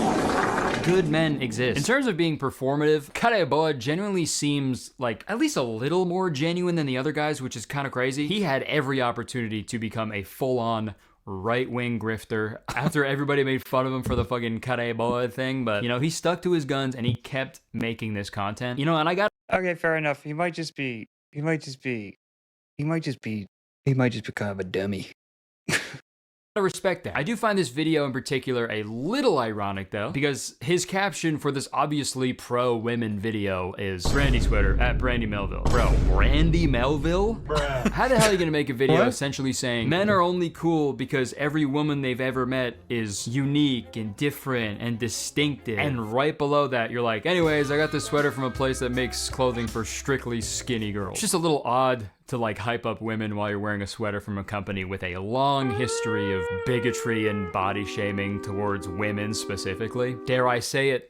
Good men exist. In terms of being performative, Kareboa genuinely seems like at least a little more genuine than the other guys, which is kind of crazy. He had every opportunity to become a full-on right-wing grifter after everybody made fun of him for the fucking Kareboa thing, but you know, he stuck to his guns and he kept making this content. You know, and I got Okay, fair enough. He might just be kind of a dummy. I respect that. I do find this video in particular a little ironic though, because his caption for this obviously pro-women video is Brandy Sweater at Brandy Melville. Bro, Brandy Melville? Bruh. How the hell are you gonna make a video essentially saying men are only cool because every woman they've ever met is unique and different and distinctive? And right below that, you're like, anyways, I got this sweater from a place that makes clothing for strictly skinny girls. It's just a little odd to like hype up women while you're wearing a sweater from a company with a long history of bigotry and body shaming towards women specifically. Dare I say it?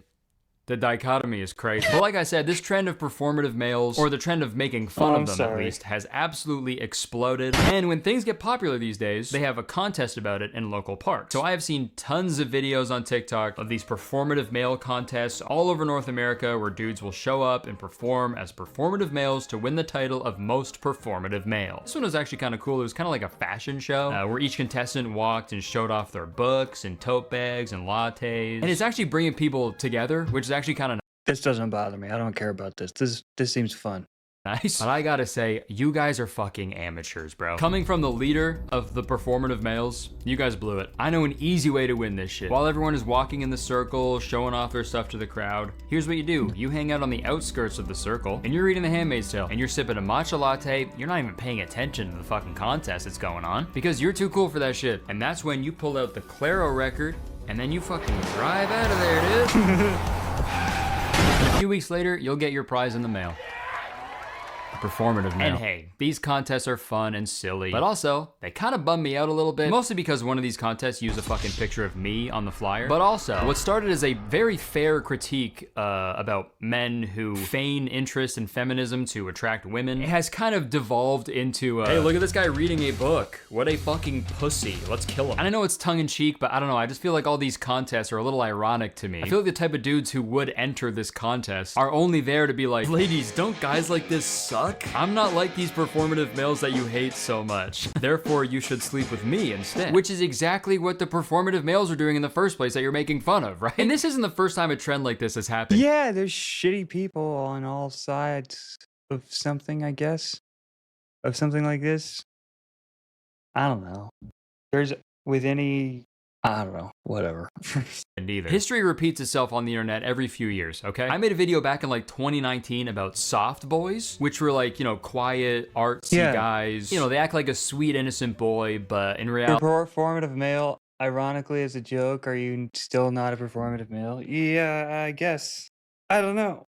The dichotomy is crazy. But like I said, this trend of performative males, or the trend of making fun of them at least, has absolutely exploded. And when things get popular these days, they have a contest about it in local parks. So I have seen tons of videos on TikTok of these performative male contests all over North America where dudes will show up and perform as performative males to win the title of most performative male. This one was actually kind of cool. It was kind of like a fashion show where each contestant walked and showed off their books and tote bags and lattes. And it's actually bringing people together, which is actually kind of This doesn't bother me. I don't care about this. This seems fun. nice. But I gotta say, you guys are fucking amateurs, bro. Coming from the leader of the performative males, you guys blew it. I know an easy way to win this shit. While everyone is walking in the circle, showing off their stuff to the crowd, here's what you do. You hang out on the outskirts of the circle, and you're reading The Handmaid's Tale, and you're sipping a matcha latte. You're not even paying attention to the fucking contest that's going on, because you're too cool for that shit. And that's when you pull out the Claro record, and then you fucking drive out of there, dude. A few weeks later, you'll get your prize in the mail. A performative male. And hey, these contests are fun and silly, but also, they kind of bum me out a little bit, mostly because one of these contests used a fucking picture of me on the flyer. But also, what started as a very fair critique about men who feign interest in feminism to attract women, it has kind of devolved into, hey, look at this guy reading a book. What a fucking pussy. Let's kill him. And I know it's tongue-in-cheek, but I don't know, I just feel like all these contests are a little ironic to me. I feel like the type of dudes who would enter this contest are only there to be like, ladies, don't guys like this suck? I'm not like these performative males that you hate so much. Therefore, you should sleep with me instead. Which is exactly what the performative males are doing in the first place that you're making fun of, right? And this isn't the first time a trend like this has happened. Yeah, there's shitty people on all sides of something, I guess. Of something like this. I don't know. There's, with any, I don't know, whatever. Either. History repeats itself on the internet every few years, okay? I made a video back in like 2019 about soft boys, which were like, you know, quiet, artsy guys. You know, they act like a sweet, innocent boy, but in reality... Performative male, ironically, as a joke, are you still not a performative male? Yeah, I guess. I don't know.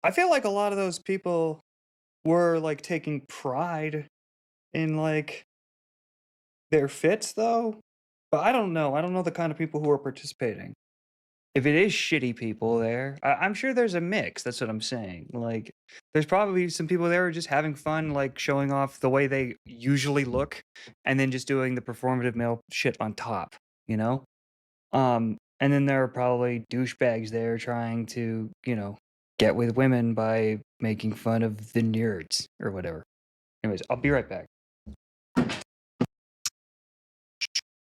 I feel like a lot of those people were like taking pride in like their fits though. But I don't know. I don't know the kind of people who are participating. If it is shitty people there, I'm sure there's a mix. That's what I'm saying. Like, there's probably some people there who are just having fun, like showing off the way they usually look, and then just doing the performative male shit on top, you know? And then there are probably douchebags there trying to, you know, get with women by making fun of the nerds or whatever. Anyways, I'll be right back.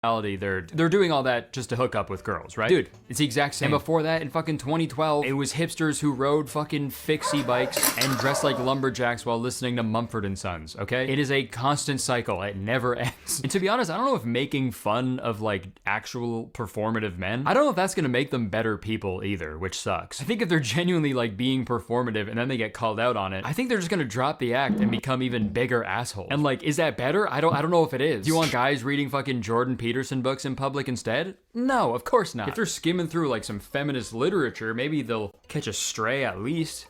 They're doing all that just to hook up with girls, right? Dude, it's the exact same. And before that, in fucking 2012, it was hipsters who rode fucking fixie bikes and dressed like lumberjacks while listening to Mumford & Sons, okay? It is a constant cycle. It never ends. And to be honest, I don't know if making fun of like actual performative men, I don't know if that's gonna make them better people either, which sucks. I think if they're genuinely like being performative and then they get called out on it, I think they're just gonna drop the act and become even bigger assholes. And like, is that better? I don't know if it is. Do you want guys reading fucking Jordan Peterson books in public instead? No, of course not. If they're skimming through like some feminist literature, maybe they'll catch a stray at least.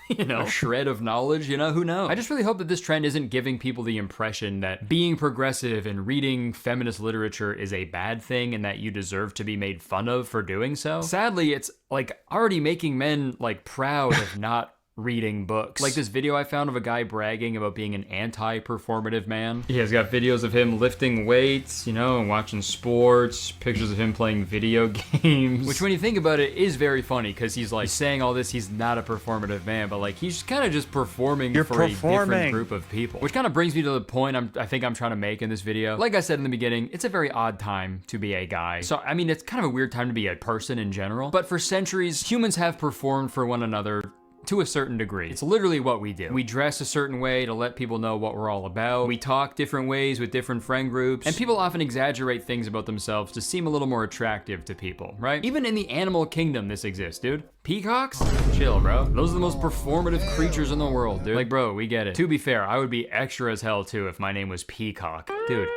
You know, a shred of knowledge, you know, who knows? I just really hope that this trend isn't giving people the impression that being progressive and reading feminist literature is a bad thing and that you deserve to be made fun of for doing so. Sadly, it's like already making men like proud of not reading books. Like this video I found of a guy bragging about being an anti-performative man. He has got videos of him lifting weights, you know, and watching sports, pictures of him playing video games. Which when you think about it is very funny because he's like saying all this, he's not a performative man, but like he's kind of just performing for a different group of people. Which kind of brings me to the point I think I'm trying to make in this video. Like I said in the beginning, it's a very odd time to be a guy. So I mean, it's kind of a weird time to be a person in general. But for centuries, humans have performed for one another to a certain degree. It's literally what we do. We dress a certain way to let people know what we're all about. We talk different ways with different friend groups. And people often exaggerate things about themselves to seem a little more attractive to people, right? Even in the animal kingdom, this exists, dude. Peacocks? Chill, bro. Those are the most performative creatures in the world, dude. Like, bro, we get it. To be fair, I would be extra as hell, too, if my name was Peacock. Dude,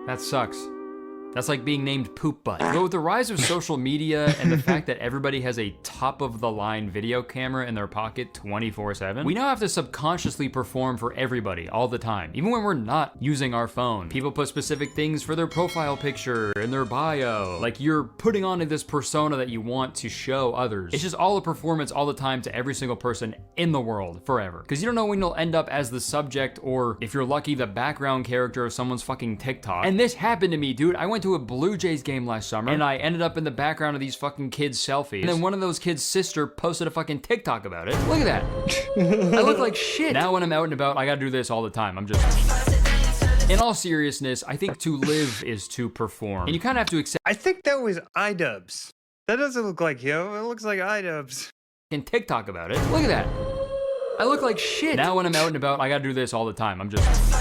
that sucks. That's like being named Poop Butt. But with the rise of social media and the fact that everybody has a top-of-the-line video camera in their pocket 24/7, we now have to subconsciously perform for everybody all the time, even when we're not using our phone. People put specific things for their profile picture and their bio. Like you're putting on this persona that you want to show others. It's just all a performance all the time to every single person in the world forever. Because you don't know when you'll end up as the subject or, if you're lucky, the background character of someone's fucking TikTok. And this happened to me, dude. I went to a Blue Jays game last summer and I ended up in the background of these fucking kids' selfies. And then one of those kids' sister posted a fucking TikTok about it. Look at that. I look like shit. Now when I'm out and about, I gotta do this all the time. I'm just... In all seriousness, I think to live is to perform. And you kind of have to accept... I think that was iDubbbz. That doesn't look like him. It looks like iDubbbz. And TikTok about it. Look at that. I look like shit. Now when I'm out and about, I gotta do this all the time. I'm just...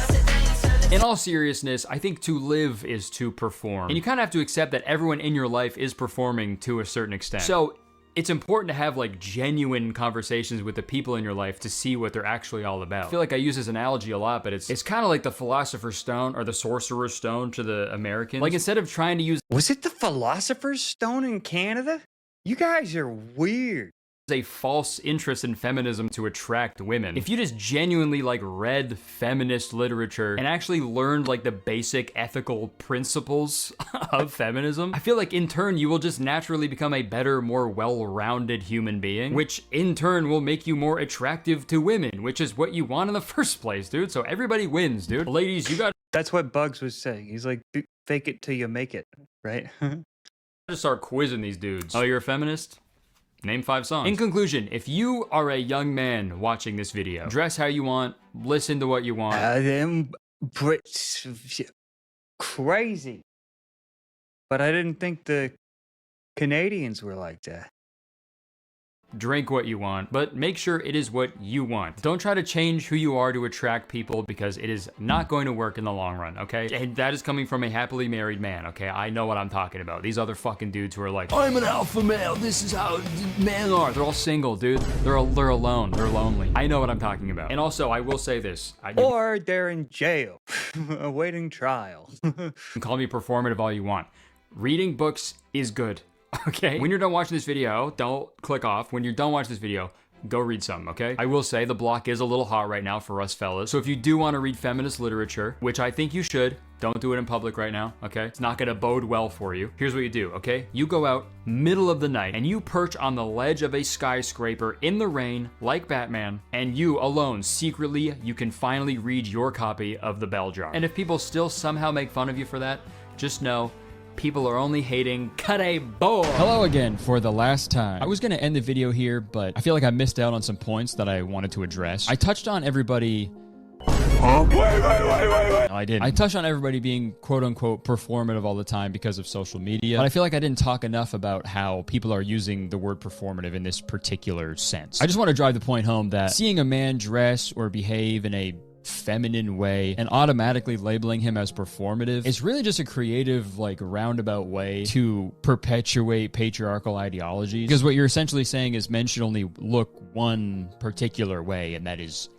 In all seriousness, I think to live is to perform. And you kind of have to accept that everyone in your life is performing to a certain extent. So it's important to have like genuine conversations with the people in your life to see what they're actually all about. I feel like I use this analogy a lot, but it's kind of like the Philosopher's Stone or the Sorcerer's Stone to the Americans. Like instead of trying to use... Was it the Philosopher's Stone in Canada? You guys are weird. A false interest in feminism to attract women. If you just genuinely like read feminist literature and actually learned like the basic ethical principles of feminism, I feel like in turn you will just naturally become a better, more well-rounded human being, which in turn will make you more attractive to women, which is what you want in the first place, dude. So everybody wins, dude. Ladies, you got... That's what Bugs was saying. He's like, fake it till you make it, right? Just start quizzing these dudes. Oh, you're a feminist? Name 5 songs. In conclusion, if you are a young man watching this video, dress how you want, listen to what you want. Them Brits, crazy. But I didn't think the Canadians were like that. Drink what you want, but make sure it is what you want. Don't try to change who you are to attract people because it is not going to work in the long run, okay? And that is coming from a happily married man, okay? I know what I'm talking about. These other fucking dudes who are like, I'm an alpha male, this is how men are. They're all single, dude. They're alone, they're lonely. I know what I'm talking about. And also, I will say this. Or they're in jail, awaiting trial. You can call me performative all you want. Reading books is good. Okay? When you're done watching this video, don't click off. When you're done watching this video, go read some, okay? I will say the block is a little hot right now for us fellas. So if you do want to read feminist literature, which I think you should, don't do it in public right now, okay? It's not gonna bode well for you. Here's what you do, okay? You go out middle of the night and you perch on the ledge of a skyscraper in the rain like Batman, and you alone, secretly, you can finally read your copy of The Bell Jar. And if people still somehow make fun of you for that, just know people are only hating Kare Bo. Hello again for the last time. I was going to end the video here, but I feel like I missed out on some points that I wanted to address. I touched on everybody... Huh? Wait. No, I didn't. I touched on everybody being quote-unquote performative all the time because of social media, but I feel like I didn't talk enough about how people are using the word performative in this particular sense. I just want to drive the point home that seeing a man dress or behave in a feminine way and automatically labeling him as performative is really just a creative, like, roundabout way to perpetuate patriarchal ideologies, because what you're essentially saying is men should only look one particular way, and that is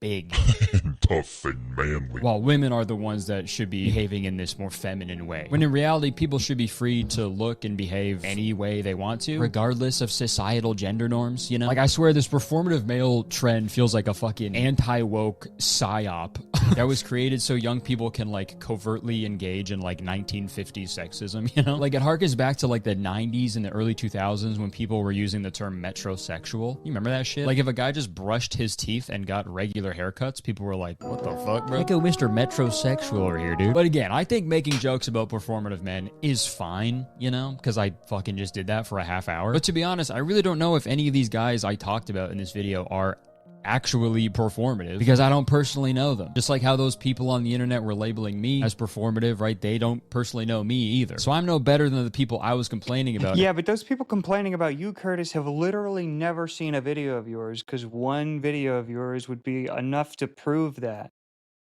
big and tough and manly, while women are the ones that should be behaving in this more feminine way, when in reality people should be free to look and behave any way they want to, regardless of societal gender norms, you know? Like, I swear this performative male trend feels like a fucking anti-woke psyop that was created so young people can, like, covertly engage in, like, 1950s sexism, you know? Like, it harkens back to, like, the 90s and the early 2000s when people were using the term metrosexual. You remember that shit? Like, if a guy just brushed his teeth and got regular haircuts, people were like, what the fuck, bro? Like, oh, Mr. Metrosexual over here, dude. But again, I think making jokes about performative men is fine, you know, because I fucking just did that for a half hour. But to be honest, I really don't know if any of these guys I talked about in this video are actually performative because I don't personally know them. Just like how those people on the internet were labeling me as performative, right? They don't personally know me either. So I'm no better than the people I was complaining about. Yeah, but those people complaining about you, Curtis, have literally never seen a video of yours, because one video of yours would be enough to prove that.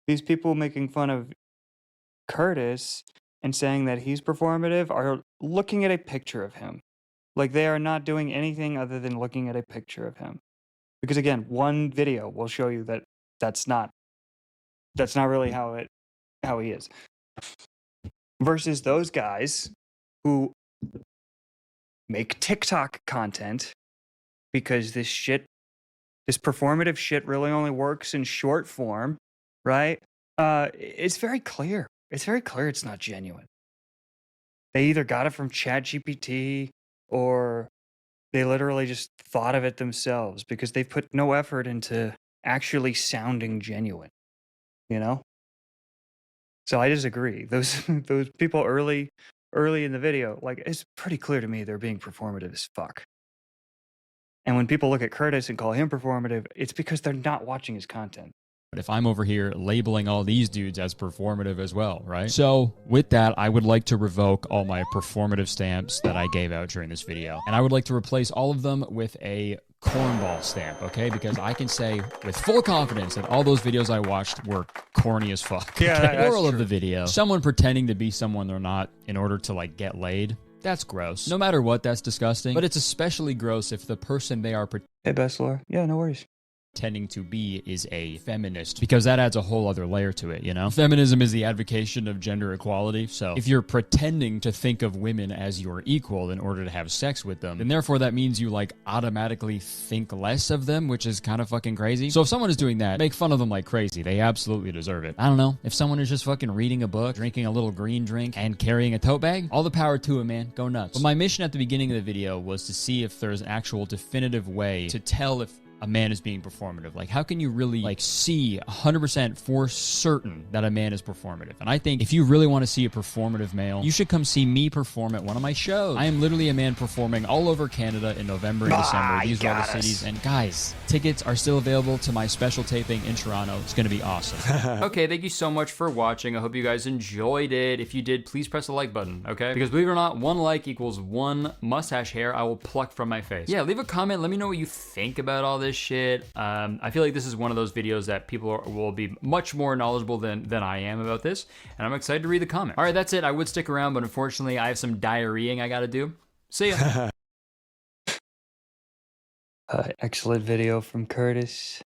These people making fun of Curtis and saying that he's performative are looking at a picture of him. Like, they are not doing anything other than looking at a picture of him. Because again, one video will show you that that's not really how he is. Versus those guys who make TikTok content because this performative shit really only works in short form, right? It's very clear. It's very clear it's not genuine. They either got it from ChatGPT or they literally just thought of it themselves because they've put no effort into actually sounding genuine, you know? So I disagree. Those people early in the video, like, it's pretty clear to me they're being performative as fuck. And when people look at Curtis and call him performative, it's because they're not watching his content. But if I'm over here labeling all these dudes as performative as well, right? So with that, I would like to revoke all my performative stamps that I gave out during this video. And I would like to replace all of them with a cornball stamp, okay? Because I can say with full confidence that all those videos I watched were corny as fuck. Yeah, okay? that's Moral of true. the video, someone pretending to be someone they're not in order to like get laid, that's gross. No matter what, that's disgusting. But it's especially gross if the person they are Hey, Bestler. Yeah, no worries. pretending to be is a feminist, because that adds a whole other layer to it, you know? Feminism is the advocation of gender equality, so if you're pretending to think of women as your equal in order to have sex with them, then therefore that means you like automatically think less of them, which is kind of fucking crazy. So if someone is doing that, make fun of them like crazy. They absolutely deserve it. I don't know, if someone is just fucking reading a book, drinking a little green drink, and carrying a tote bag, all the power to it, man. Go nuts. But my mission at the beginning of the video was to see if there's an actual definitive way to tell if a man is being performative. Like, how can you really like see 100% for certain that a man is performative? And I think if you really want to see a performative male, you should come see me perform at one of my shows. I am literally a man performing all over Canada in November and December. These are all the cities. And guys, tickets are still available to my special taping in Toronto. It's going to be awesome. Okay, thank you so much for watching. I hope you guys enjoyed it. If you did, please press the like button, okay? Because believe it or not, one like equals one mustache hair I will pluck from my face. Yeah, leave a comment. Let me know what you think about all this shit. I feel like this is one of those videos that people will be much more knowledgeable than I am about this, and I'm excited to read the comment. All right, that's it. I would stick around, but unfortunately, I have some diarrheaing I gotta do. See ya. Excellent video from Curtis.